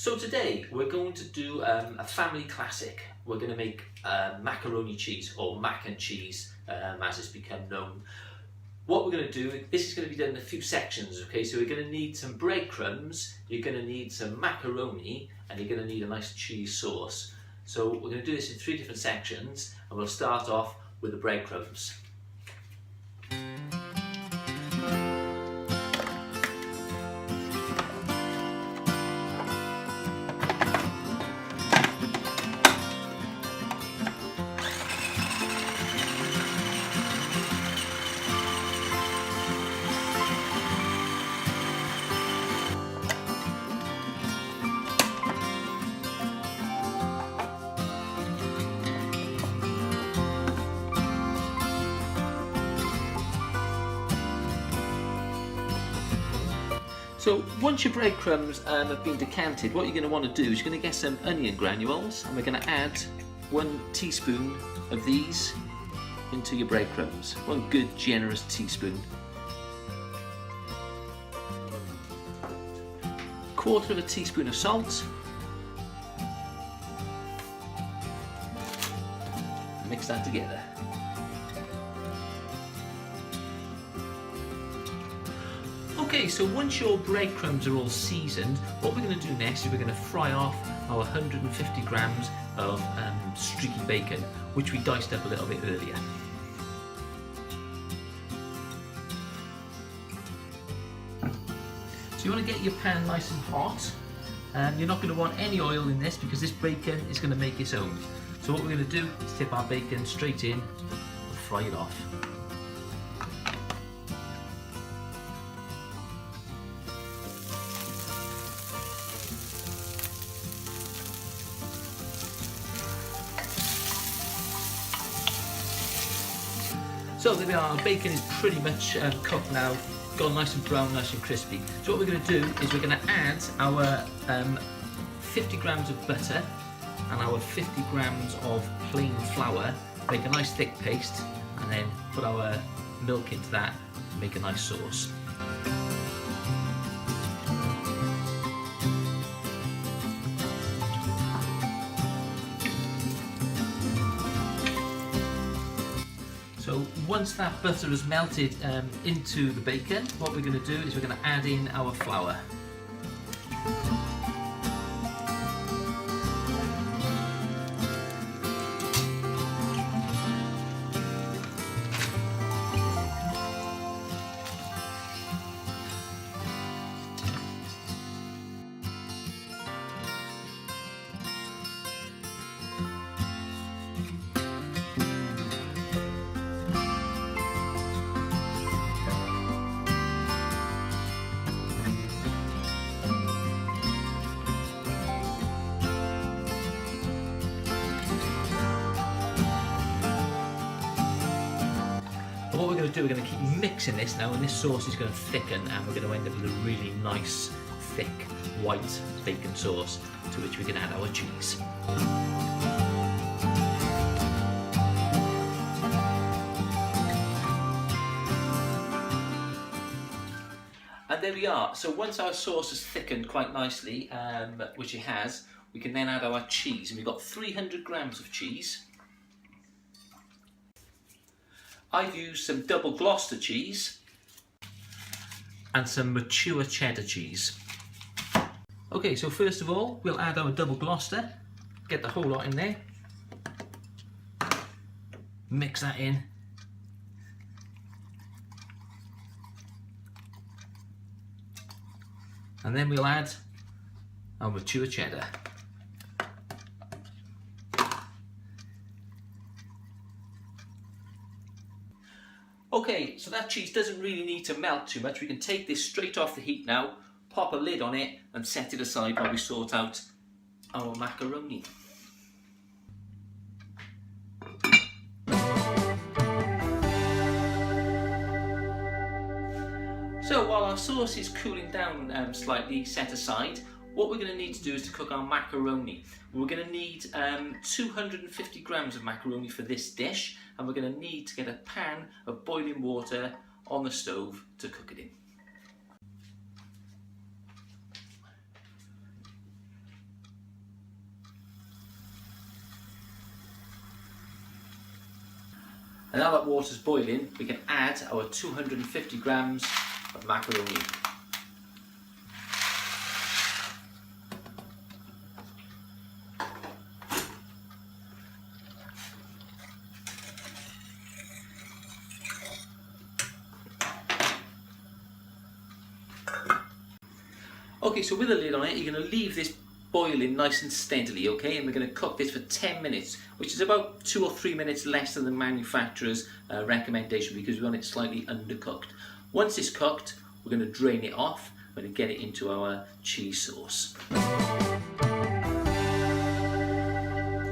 So today we're going to do a family classic. We're going to make macaroni cheese, or mac and cheese as it's become known. What we're going to do, this is going to be done in a few sections, okay? So we're going to need some breadcrumbs, you're going to need some macaroni, and you're going to need a nice cheese sauce. So we're going to do this in 3 different sections, and we'll start off with the breadcrumbs. So once your breadcrumbs have been decanted, what you're going to want to do is you're going to get some onion granules, and we're going to add 1 teaspoon of these into your breadcrumbs. 1 good generous teaspoon. 1/4 teaspoon of salt. Mix that together. Okay, so once your breadcrumbs are all seasoned, what we're going to do next is we're going to fry off our 150 grams of streaky bacon, which we diced up a little bit earlier. So you want to get your pan nice and hot. You're not going to want any oil in this because this bacon is going to make its own. So what we're going to do is tip our bacon straight in and fry it off. So there we are, our bacon is pretty much cooked now, gone nice and brown, nice and crispy. So what we're going to do is we're going to add our 50 grams of butter and our 50 grams of plain flour, make a nice thick paste, and then put our milk into that and make a nice sauce. So once that butter has melted into the bacon, what we're going to do is we're going to add in our flour. What we're going to do, we're going to keep mixing this now, and this sauce is going to thicken, and we're going to end up with a really nice, thick, white bacon sauce to which we can add our cheese. And there we are. So once our sauce has thickened quite nicely, which it has, we can then add our cheese, and we've got 300 grams of cheese. I've used some double Gloucester cheese and some mature Cheddar cheese. Okay, so first of all, we'll add our double Gloucester, get the whole lot in there, mix that in. And then we'll add our mature Cheddar. Okay, so that cheese doesn't really need to melt too much. We can take this straight off the heat now, pop a lid on it and set it aside while we sort out our macaroni. So while our sauce is cooling down slightly, set aside, what we're going to need to do is to cook our macaroni. We're going to need 250 grams of macaroni for this dish, and we're going to need to get a pan of boiling water on the stove to cook it in. And now that water's boiling, we can add our 250 grams of macaroni. Okay, so with the lid on it, you're going to leave this boiling nice and steadily, okay? And we're going to cook this for 10 minutes, which is about 2 or 3 minutes less than the manufacturer's recommendation, because we want it slightly undercooked. Once it's cooked, we're going to drain it off. We're going to get it into our cheese sauce.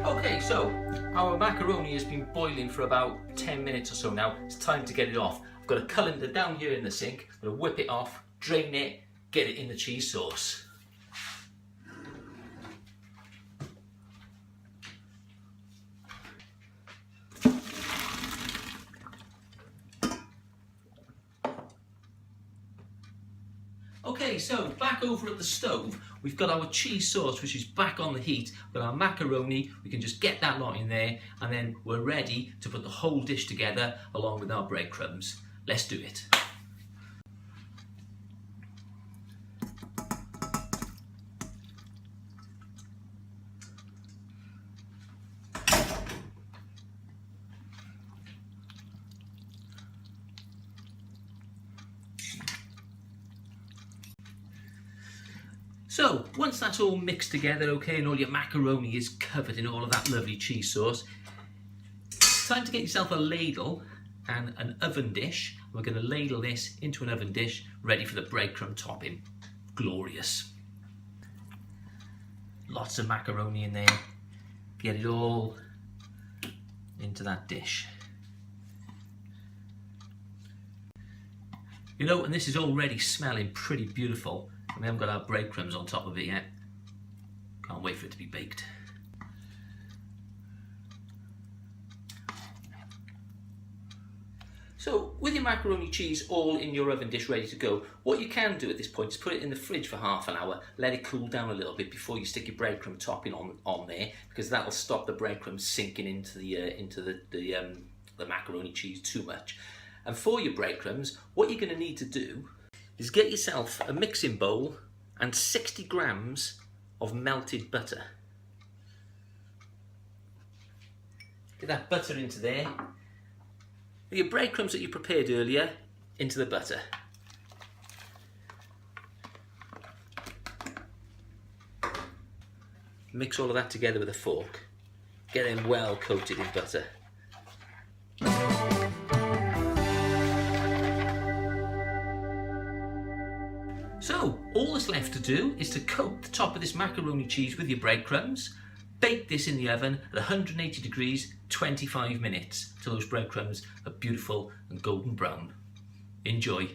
Okay, so our macaroni has been boiling for about 10 minutes or so now. It's time to get it off. I've got a colander down here in the sink. I'm going to whip it off, drain it, get it in the cheese sauce. Okay, so back over at the stove, we've got our cheese sauce, which is back on the heat. We've got our macaroni, we can just get that lot in there, and then we're ready to put the whole dish together along with our breadcrumbs. Let's do it. So, once that's all mixed together, okay, and all your macaroni is covered in all of that lovely cheese sauce, it's time to get yourself a ladle and an oven dish. We're going to ladle this into an oven dish, ready for the breadcrumb topping. Glorious. Lots of macaroni in there. Get it all into that dish. You know, and this is already smelling pretty beautiful. We haven't got our breadcrumbs on top of it yet. Can't wait for it to be baked. So, with your macaroni cheese all in your oven dish ready to go, what you can do at this point is put it in the fridge for half an hour, let it cool down a little bit before you stick your breadcrumb topping on there, because that'll stop the breadcrumbs sinking into the macaroni cheese too much. And for your breadcrumbs, what you're going to need to do is get yourself a mixing bowl and 60 grams of melted butter. Get that butter into there. Your breadcrumbs that you prepared earlier into the butter. Mix all of that together with a fork. Get them well coated in butter. So, all that's left to do is to coat the top of this macaroni cheese with your breadcrumbs, bake this in the oven at 180 degrees, 25 minutes, till those breadcrumbs are beautiful and golden brown. Enjoy.